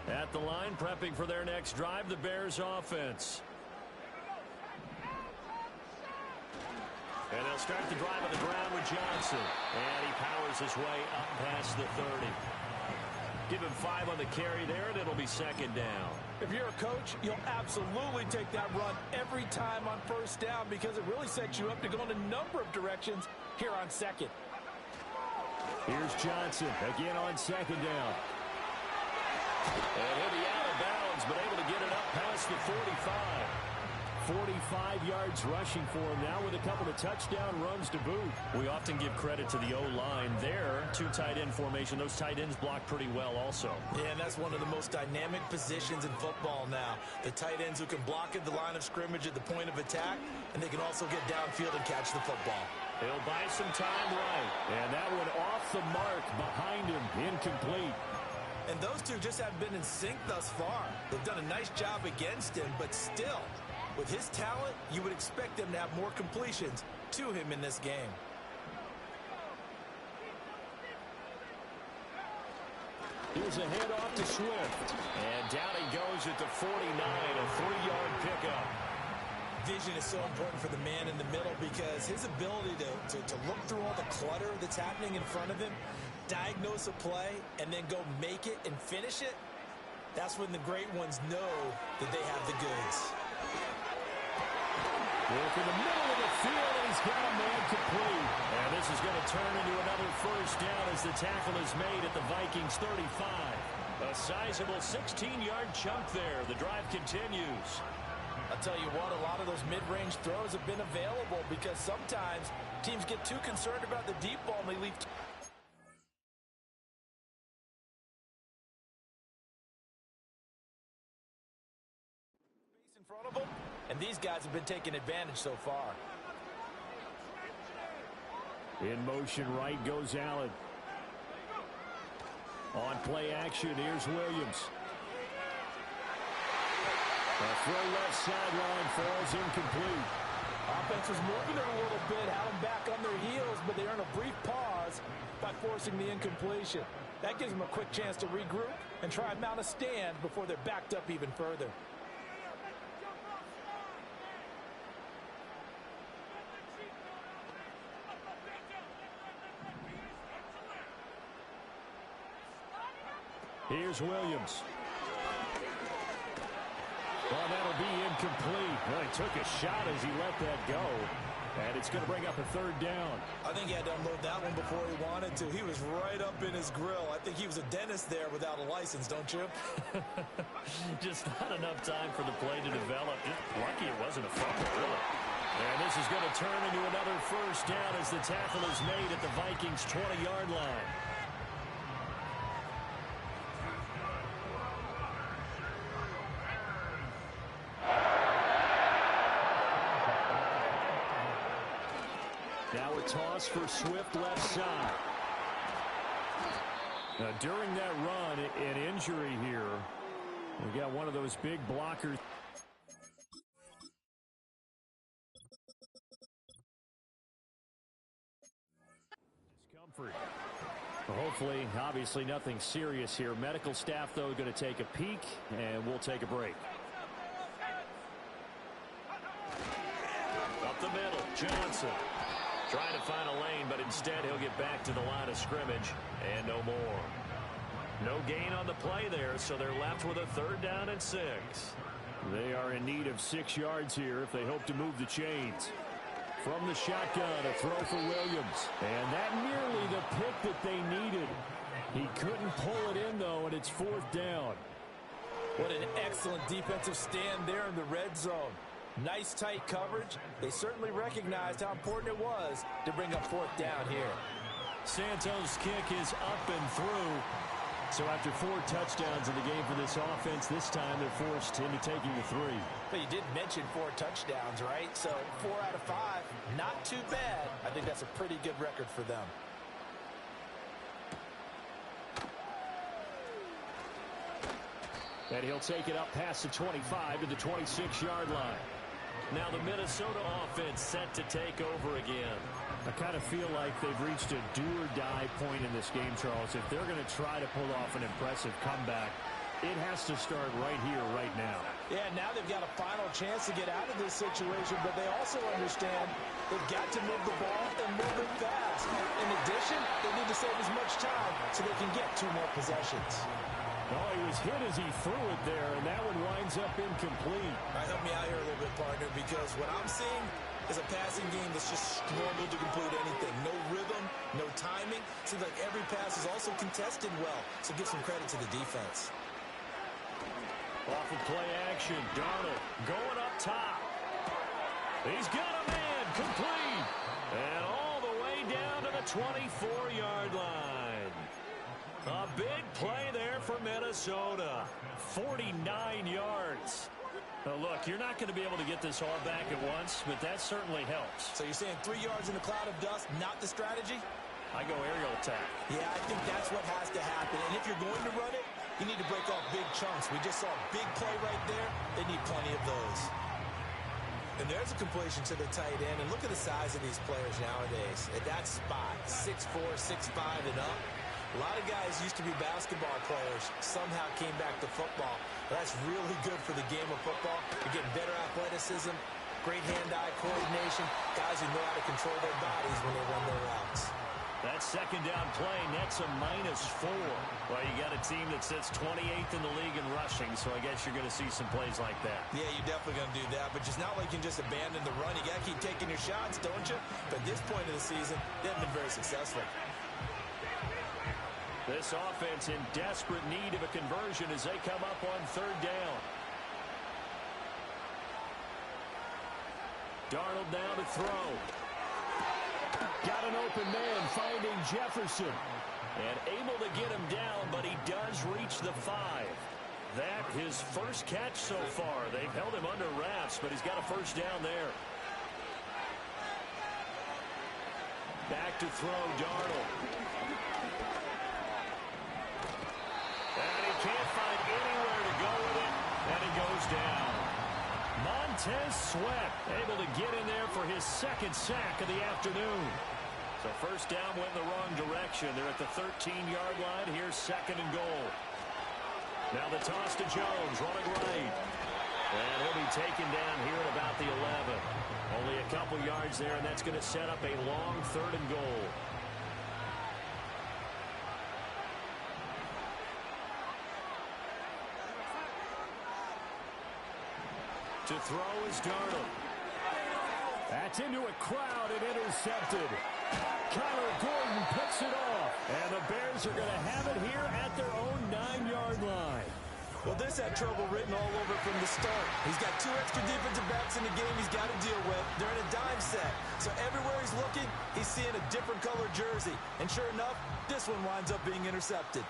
At the line, prepping for their next drive, the Bears offense. And they'll start the drive on the ground with Johnson. And he powers his way up past the 30. Give him 5 on the carry there, and it'll be 2nd down. If you're a coach, you'll absolutely take that run every time on 1st down because it really sets you up to go in a number of directions here on 2nd. Here's Johnson again on 2nd down. And he'll be out of bounds, but able to get it up past the 45. 45 yards rushing for him now with a couple of touchdown runs to boot. We often give credit to the O-line there. 2 tight end formation. Those tight ends block pretty well also. Yeah, and that's one of the most dynamic positions in football now. The tight ends who can block at the line of scrimmage at the point of attack, and they can also get downfield and catch the football. He'll buy some time right. And that one off the mark behind him. Incomplete. And those two just haven't been in sync thus far. They've done a nice job against him, but still, with his talent, you would expect them to have more completions to him in this game. Here's a handoff to Swift. And down he goes at the 49, a 3-yard pickup. Vision is so important for the man in the middle because his ability to look through all the clutter that's happening in front of him, diagnose a play, and then go make it and finish it, that's when the great ones know that they have the goods. Work in the middle of the field, and he's got a man complete. And this is going to turn into another 1st down as the tackle is made at the Vikings 35. A sizable 16-yard chunk there. The drive continues. I'll tell you what, a lot of those mid-range throws have been available because sometimes teams get too concerned about the deep ball and they leave in front of them, and these guys have been taking advantage so far. In motion right goes Allen. On play action, here's Williams. A throw left sideline falls incomplete. Offense was moving it a little bit, had them back on their heels, but they earn a brief pause by forcing the incompletion. That gives them a quick chance to regroup and try and mount a stand before they're backed up even further. Here's Williams. Well, that'll be incomplete. Well, he took a shot as he let that go. And it's going to bring up a third down. I think he had to unload that one before he wanted to. He was right up in his grill. I think he was a dentist there without a license, don't you? Just not enough time for the play to develop. Just lucky it wasn't a fumble, really. And this is going to turn into another first down as the tackle is made at the Vikings' 20-yard line. Now a toss for Swift left side. Now during that run, an injury here. We got one of those big blockers. Discomfort. Well, hopefully, obviously nothing serious here. Medical staff, though, going to take a peek, and we'll take a break. Up the middle, Johnson. Trying to find a lane, but instead he'll get back to the line of scrimmage, and no more. No gain on the play there, so they're left with a third down and 6. They are in need of 6 yards here if they hope to move the chains. From the shotgun, a throw for Williams. And that nearly the pick that they needed. He couldn't pull it in, though, and it's 4th down. What an excellent defensive stand there in the red zone. Nice tight coverage. They certainly recognized how important it was to bring up 4th down here. Santos' kick is up and through. So after 4 touchdowns in the game for this offense, this time they're forced into taking the 3. But you did mention 4 touchdowns, right? So 4 out of 5, not too bad. I think that's a pretty good record for them. And he'll take it up past the 25 to the 26-yard line. Now the Minnesota offense set to take over again. I kind of feel like they've reached a do-or-die point in this game, Charles. If they're going to try to pull off an impressive comeback, it has to start right here, right now. Yeah, now they've got a final chance to get out of this situation, but they also understand they've got to move the ball and move it fast. In addition, they need to save as much time so they can get 2 more possessions. Oh, he was hit as he threw it there, and that one winds up incomplete. All right, help me out here a little bit, partner, because what I'm seeing is a passing game that's just struggled to complete anything. No rhythm, no timing. Seems like every pass is also contested well, so give some credit to the defense. Off of play action, Darnold going up top. He's got a man, complete. And all the way down to the 24-yard line. A big play there for Minnesota. 49 yards. Now look, you're not going to be able to get this all back at once, but that certainly helps. So you're saying 3 yards in a cloud of dust, not the strategy? I go aerial attack. Yeah, I think that's what has to happen. And if you're going to run it, you need to break off big chunks. We just saw a big play right there. They need plenty of those. And there's a completion to the tight end. And look at the size of these players nowadays. At that spot, 6'4", 6'5", and up. A lot of guys used to be basketball players, somehow came back to football. That's really good for the game of football. You're getting better athleticism, great hand-eye coordination, guys who know how to control their bodies when they run their routes. That second down play nets a -4. Well, you got a team that sits 28th in the league in rushing, so I guess you're going to see some plays like that. Yeah, you're definitely going to do that, but it's not like you can just abandon the run. You got to keep taking your shots, don't you? But at this point of the season, they haven't been very successful. This offense in desperate need of a conversion as they come up on 3rd down. Darnold now to throw. Got an open man finding Jefferson. And able to get him down, but he does reach the 5. That his first catch so far. They've held him under wraps, but he's got a first down there. Back to throw, Darnold. And he can't find anywhere to go with it, and he goes down. Montez Sweat able to get in there for his 2nd sack of the afternoon. So first down went in the wrong direction. They're at the 13-yard line. Here's 2nd and goal. Now the toss to Jones, running right. And he'll be taken down here at about the 11. Only a couple yards there, and that's going to set up a long 3rd and goal. To throw is Darnold. That's into a crowd and intercepted. Kyler Gordon picks it off. And the Bears are going to have it here at their own 9-yard line. Well, this had trouble written all over from the start. He's got 2 extra defensive backs in the game he's got to deal with. They're in a dime set. So everywhere he's looking, he's seeing a different color jersey. And sure enough, this one winds up being intercepted.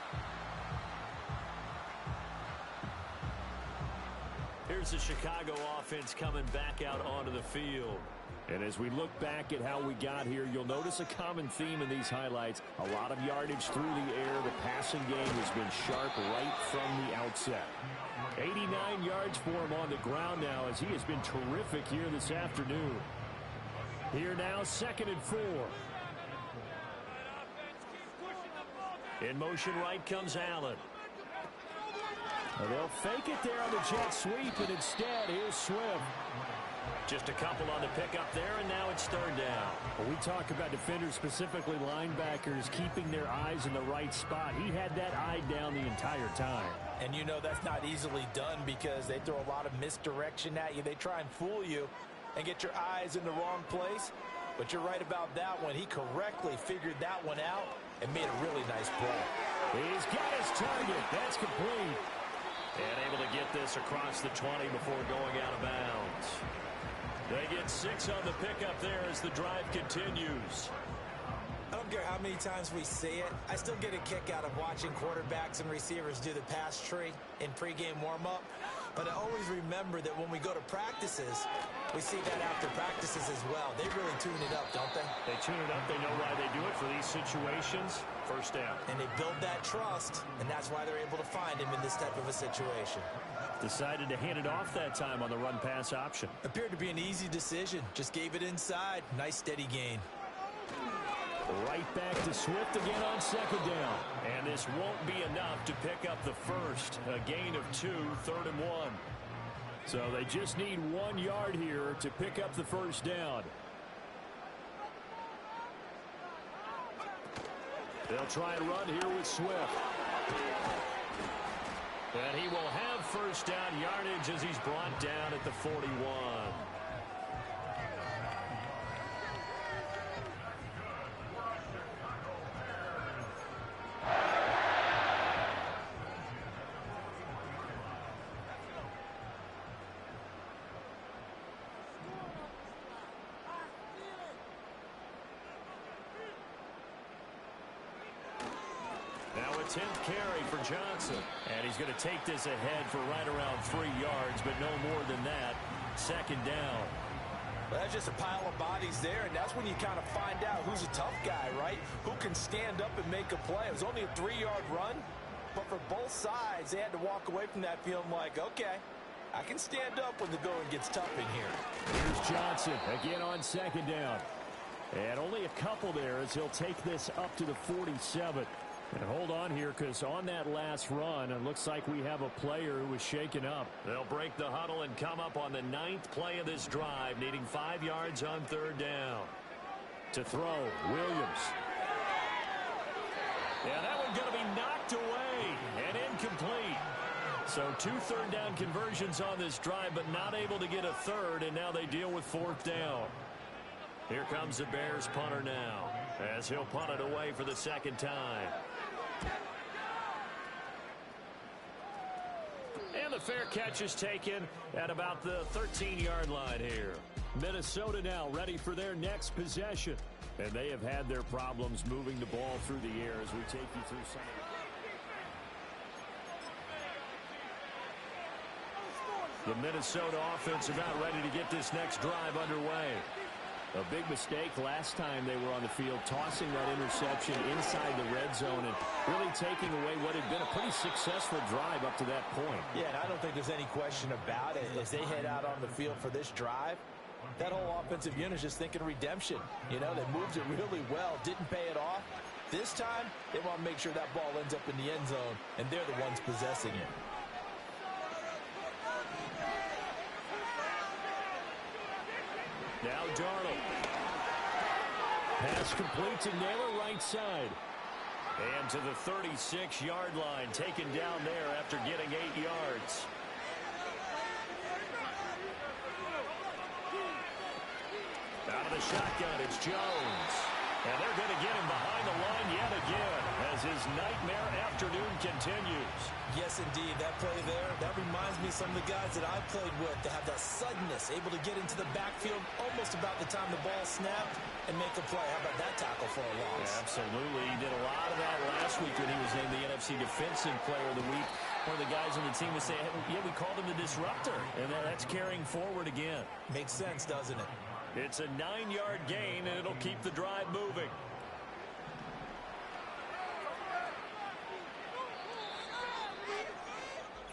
Here's the Chicago offense coming back out onto the field. And as we look back at how we got here, you'll notice a common theme in these highlights. A lot of yardage through the air. The passing game has been sharp right from the outset. 89 yards for him on the ground now as he has been terrific here this afternoon. Here now, 2nd and 4. In motion right comes Allen. Well, they'll fake it there on the jet sweep, and instead, here's Swift. Just a couple on the pickup there, and now it's 3rd down. Well, we talk about defenders, specifically linebackers, keeping their eyes in the right spot. He had that eye down the entire time. And you know that's not easily done because they throw a lot of misdirection at you. They try and fool you and get your eyes in the wrong place. But you're right about that one. He correctly figured that one out and made a really nice play. He's got his target. That's complete. And able to get this across the 20 before going out of bounds. They get 6 on the pickup there as the drive continues. I don't care how many times we see it. I still get a kick out of watching quarterbacks and receivers do the pass tree in pregame warm-up. But I always remember that when we go to practices, we see that after practices as well. They really tune it up, don't they? They tune it up. They know why they do it for these situations. 1st down. And they build that trust, and that's why they're able to find him in this type of a situation. Decided to hand it off that time on the run-pass option. Appeared to be an easy decision. Just gave it inside. Nice steady gain. Right back to Swift again on 2nd down. And this won't be enough to pick up the first. A gain of 2, 3rd and 1. So they just need 1 yard here to pick up the 1st down. They'll try and run here with Swift. And he will have 1st down yardage as he's brought down at the 41. Now a 10th carry for Johnson. And he's going to take this ahead for right around 3 yards, but no more than that. 2nd down. Well, that's just a pile of bodies there, and that's when you kind of find out who's a tough guy, right? Who can stand up and make a play. It was only a 3-yard run, but for both sides, they had to walk away from that feeling like, okay, I can stand up when the going gets tough in here. Here's Johnson again on 2nd down. And only a couple there as he'll take this up to the 47. And hold on here, because on that last run, it looks like we have a player who was shaken up. They'll break the huddle and come up on the 9th play of this drive, needing 5 yards on 3rd down. To throw, Williams. Yeah, that one's going to be knocked away and incomplete. So 2 3rd down conversions on this drive, but not able to get a 3rd, and now they deal with 4th down. Here comes the Bears punter now, as he'll punt it away for the 2nd time. And the fair catch is taken at about the 13-yard line here. Minnesota now ready for their next possession. And they have had their problems moving the ball through the air as we take you through some of the Minnesota offense about ready to get this next drive underway. A big mistake last time they were on the field, tossing that interception inside the red zone and really taking away what had been a pretty successful drive up to that point. Yeah, and I don't think there's any question about it. As they head out on the field for this drive, that whole offensive unit is just thinking redemption. You know, they moved it really well, didn't pay it off. This time, they want to make sure that ball ends up in the end zone, and they're the ones possessing it. Now Darnold. Pass complete to Naylor, right side. And to the 36-yard line, taken down there after getting 8 yards. shotgun. It's Jones. And they're going to get him behind the line yet again as his nightmare afternoon continues. Yes, indeed. That play there, that reminds me of some of the guys that I've played with to have that suddenness, able to get into the backfield almost about the time the ball snapped and make a play. How about that tackle for a loss? Yeah, absolutely. He did a lot of that last week when he was named the NFC Defensive Player of the Week. One of the guys on the team would say, yeah, we called him the disruptor. And that's carrying forward again. Makes sense, doesn't it? It's a 9-yard gain, and it'll keep the drive moving.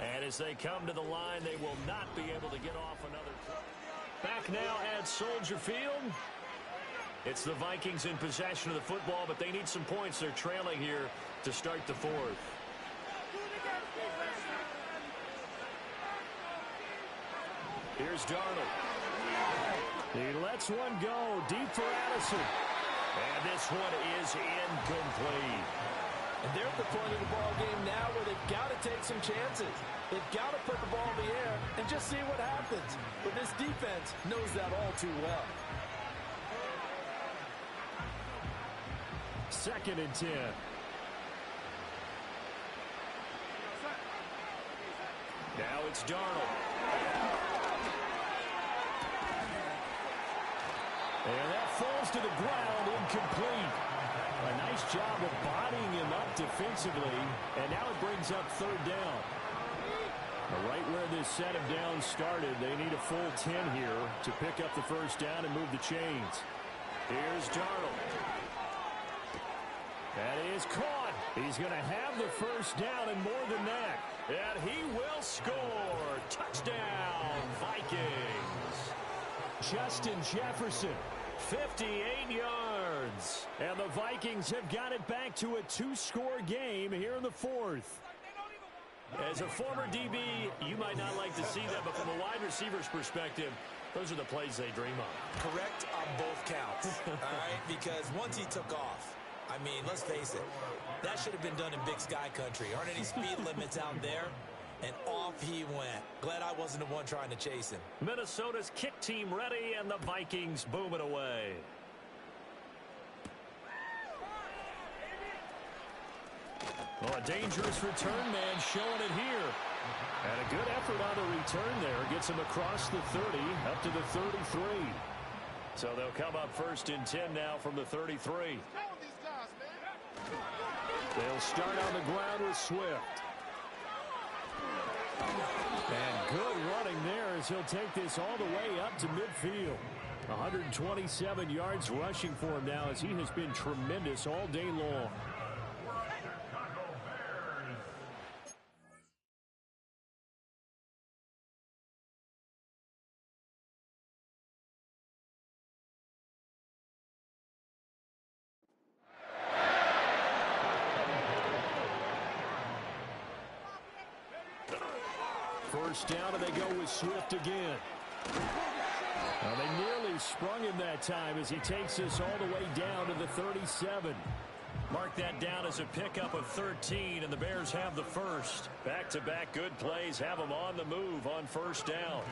And as they come to the line, they will not be able to get off another play. Back now at Soldier Field. It's the Vikings in possession of the football, but they need some points. They're trailing here to start the fourth. Here's Darnold. He lets one go deep for Addison. And this one is incomplete. And they're at the point of the ball game now where they've got to take some chances. They've got to put the ball in the air and just see what happens. But this defense knows that all too well. 2nd and 10. Now it's Darnold. And that falls to the ground, incomplete. A nice job of bodying him up defensively, and now it brings up 3rd down. Right where this set of downs started, they need a full 10 here to pick up the 1st down and move the chains. Here's Darnold. That is caught. He's going to have the 1st down and more than that. And he will score. Touchdown, Vikings. Justin Jefferson, 58 yards. And the Vikings have got it back to a 2-score game here in the 4th. As a former DB, you might not like to see that, but from a wide receiver's perspective, those are the plays they dream of. Correct on both counts, all right? Because once he took off, I mean, let's face it, that should have been done in Big Sky country. Aren't any speed limits out there? And off he went. Glad I wasn't the one trying to chase him. Minnesota's kick team ready, and the Vikings boom it away. Well, a dangerous return man showing it here. And a good effort on the return there. Gets him across the 30, up to the 33. So they'll come up 1st and 10 now from the 33. They'll start on the ground with Swift. And good running there as he'll take this all the way up to midfield. 127 yards rushing for him now as he has been tremendous all day long. First down, and they go with Swift again. Well, they nearly sprung him that time as he takes this all the way down to the 37. Mark that down as a pickup of 13, and the Bears have the 1st. Back-to-back good plays have them on the move on 1st down.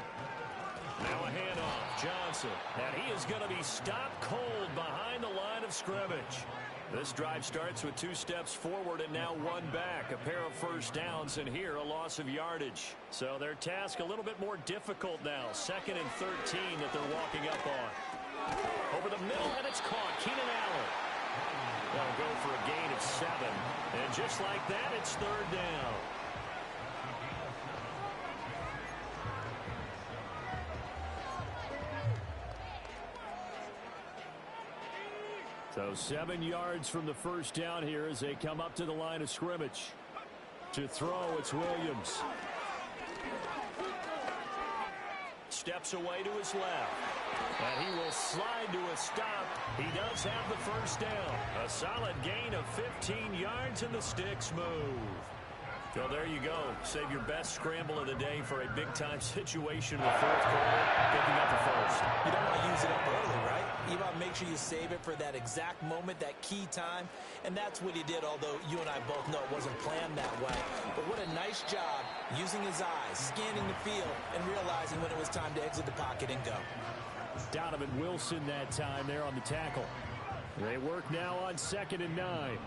Now a handoff, Johnson. And he is going to be stopped cold behind the line of scrimmage. This drive starts with 2 steps forward and now 1 back. A pair of 1st downs, and here a loss of yardage. So their task a little bit more difficult now. 2nd and 13 that they're walking up on. Over the middle, and it's caught. Keenan Allen. They'll go for a gain of 7. And just like that, it's 3rd down. So 7 yards from the 1st down here as they come up to the line of scrimmage. To throw, it's Williams. Steps away to his left. And he will slide to a stop. He does have the 1st down. A solid gain of 15 yards, and the sticks move. So there you go. Save your best scramble of the day for a big-time situation in the 4th quarter, picking up the 1st. You don't want to use it up early, right? You want to make sure you save it for that exact moment, that key time. And that's what he did, although you and I both know it wasn't planned that way. But what a nice job using his eyes, scanning the field, and realizing when it was time to exit the pocket and go. Donovan Wilson that time there on the tackle. They work now on 2nd and 9.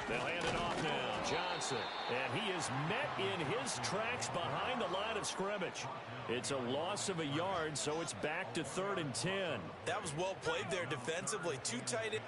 They'll hand it off now. Johnson. And he is met in his tracks behind the line of scrimmage. It's a loss of a yard, so it's back to 3rd and 10. That was well played there defensively. Too tight.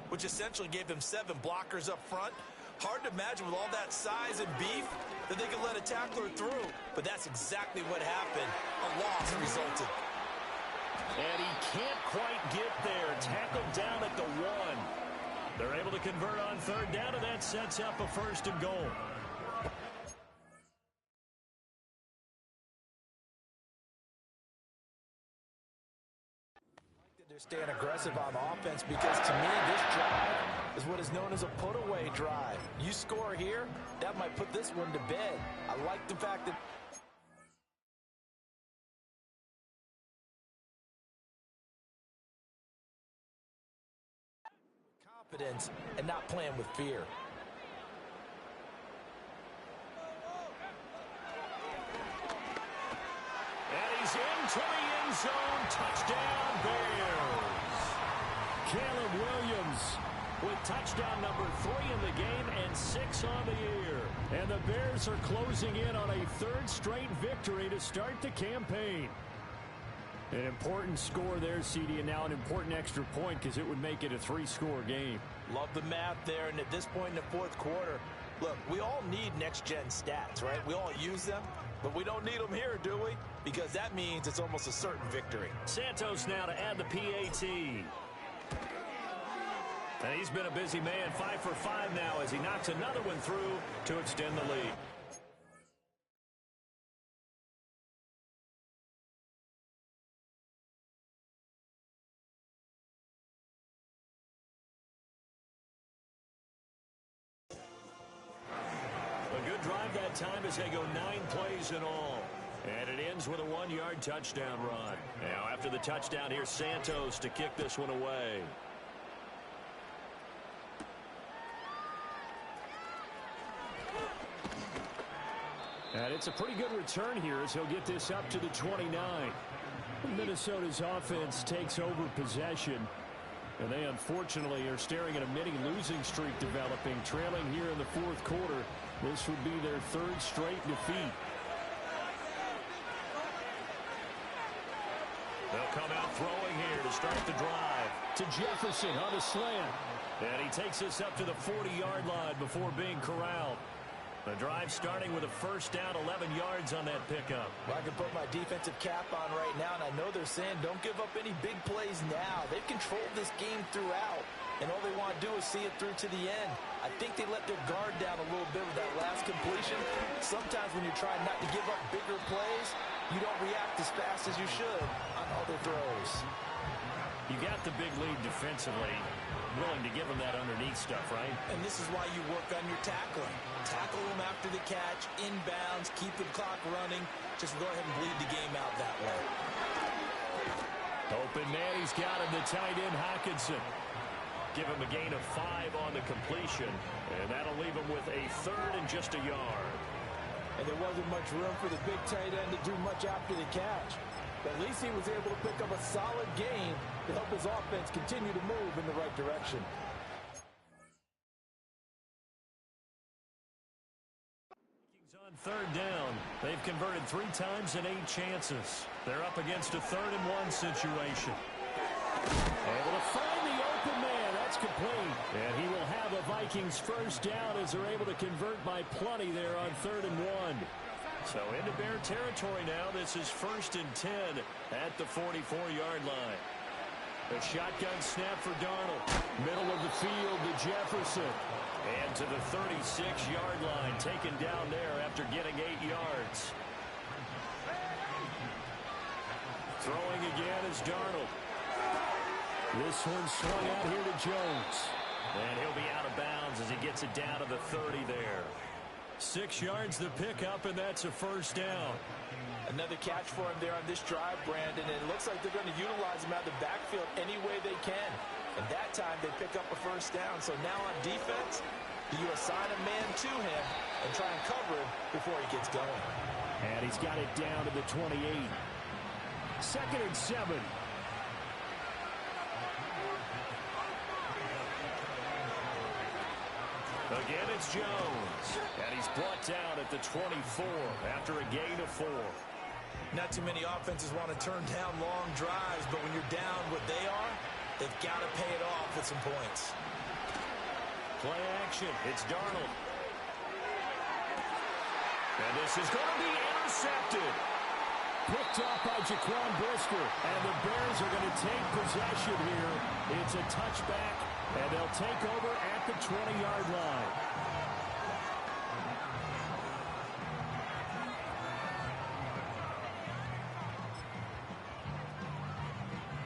Which essentially gave them 7 blockers up front. Hard to imagine with all that size and beef that they could let a tackler through. But that's exactly what happened. A loss resulted. And he can't quite get there. Tackled down at the 1. They're able to convert on 3rd down, and that sets up a 1st and goal. Staying aggressive on offense, because to me this drive is what is known as a put-away drive. You score here, that might put this one to bed. I like the fact that confidence and not playing with fear. And he's into the end zone. Touchdown, Bears. Caleb Williams with touchdown number 3 in the game and 6 on the year. And the Bears are closing in on a 3rd straight victory to start the campaign. An important score there, CD, and now an important extra point because it would make it a 3-score game. Love the math there, and at this point in the 4th quarter, look, we all need next-gen stats, right? We all use them, but we don't need them here, do we? Because that means it's almost a certain victory. Santos now to add the PAT. And he's been a busy man, 5 for 5 now as he knocks another one through to extend the lead. A good drive that time as they go 9 plays in all. And it ends with a 1-yard touchdown run. Now after the touchdown, here's Santos to kick this one away. And it's a pretty good return here as he'll get this up to the 29. Minnesota's offense takes over possession. And they unfortunately are staring at a mini losing streak developing, trailing here in the 4th quarter. This would be their 3rd straight defeat. They'll come out throwing here to start the drive. To Jefferson on the slant. And he takes this up to the 40-yard line before being corralled. The drive starting with a 1st down, 11 yards on that pickup. Well, I can put my defensive cap on right now, and I know they're saying don't give up any big plays now. They've controlled this game throughout, and all they want to do is see it through to the end. I think they let their guard down a little bit with that last completion. Sometimes when you're trying not to give up bigger plays, you don't react as fast as you should on other throws. You got the big lead defensively. Willing to give them that underneath stuff, right? And this is why you work on your tackling. Tackle them after the catch, inbounds, keep the clock running. Just go ahead and bleed the game out that way. Open man, he's got him, the tight end, Hockenson. Give him a gain of 5 on the completion, and that'll leave him with a 3rd and just a yard. And there wasn't much room for the big tight end to do much after the catch. But at least he was able to pick up a solid gain to help his offense continue to move in the right direction. On 3rd down, they've converted 3 times and 8 chances. They're up against a 3rd and 1 situation. Able to find the open man. That's complete. And he will have a Vikings 1st down as they're able to convert by plenty there on 3rd and 1. So into Bear territory now. This is 1st and 10 at the 44-yard line. A shotgun snap for Darnold. Middle of the field to Jefferson. And to the 36-yard line, taken down there after getting 8 yards. Throwing again is Darnold. This one swung out here to Jones. And he'll be out of bounds as he gets it down to the 30 there. 6 yards the pickup, and that's a first down. Another catch for him there on this drive, Brandon. And it looks like they're going to utilize him out of the backfield any way they can. And that time they pick up a first down. So now on defense, do you assign a man to him and try and cover him before he gets going? And he's got it down to the 28. 2nd and 7. Again, it's Jones. And he's brought down at the 24 after a gain of 4. Not too many offenses want to turn down long drives, but when you're down what they are, they've got to pay it off with some points. Play action. It's Darnold. And this is going to be intercepted. Picked up by Jaquan Brisker. And the Bears are going to take possession here. It's a touchback, and they'll take over at the 20-yard line.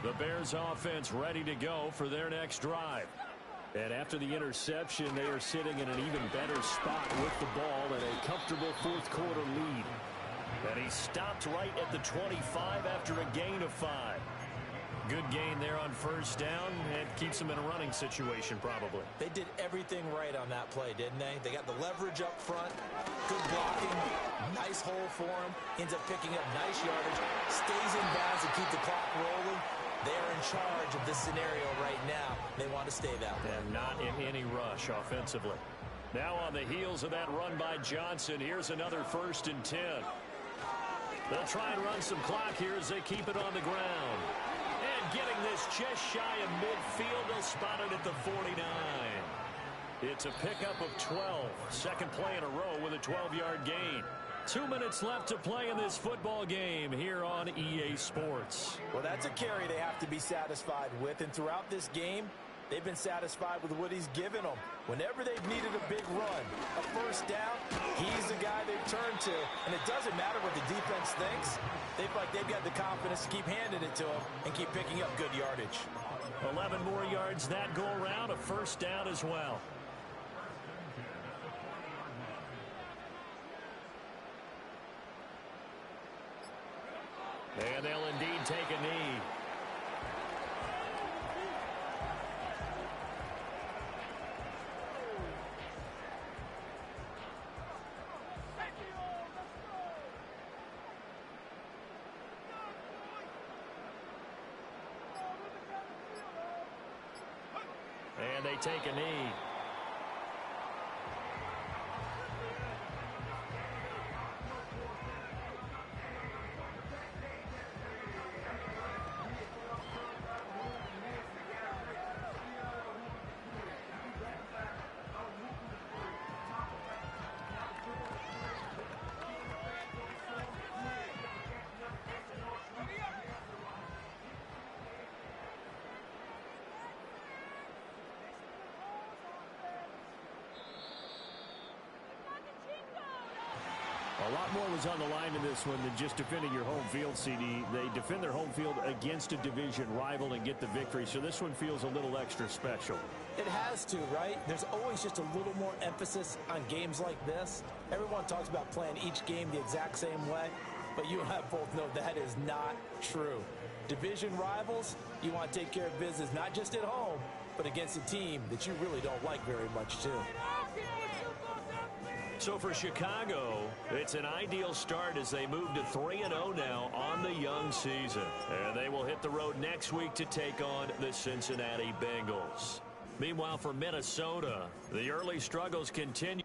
The Bears offense ready to go for their next drive. And after the interception, they are sitting in an even better spot with the ball and a comfortable fourth-quarter lead. And he stopped right at the 25 after a gain of 5. Good gain there on first down, and keeps them in a running situation probably. They did everything right on that play, didn't they? They got the leverage up front, good blocking, nice hole for him, ends up picking up nice yardage, stays in bounds to keep the clock rolling. They're in charge of this scenario right now. They want to stay that way. And not in any rush offensively. Now on the heels of that run by Johnson, here's another 1st and 10. They'll try and run some clock here as they keep it on the ground. And getting this just shy of midfield, they'll spot it at the 49. It's a pickup of 12. Second play in a row with a 12-yard gain. 2 minutes left to play in this football game here on EA Sports. Well, that's a carry they have to be satisfied with. And throughout this game, they've been satisfied with what he's given them. Whenever they've needed a big run, a first down, he's the guy they've turned to. And it doesn't matter what the defense thinks. They feel like they've got the confidence to keep handing it to him and keep picking up good yardage. 11 more yards that go around, a first down as well. And they'll indeed take a knee. And they take a knee. A lot more was on the line in this one than just defending your home field, CD. They defend their home field against a division rival and get the victory, so this one feels a little extra special. It has to, right? There's always just a little more emphasis on games like this. Everyone talks about playing each game the exact same way, but you and I both know that is not true. Division rivals, you want to take care of business not just at home, but against a team that you really don't like very much, too. So for Chicago, it's an ideal start as they move to 3-0 now on the young season. And they will hit the road next week to take on the Cincinnati Bengals. Meanwhile, for Minnesota, the early struggles continue.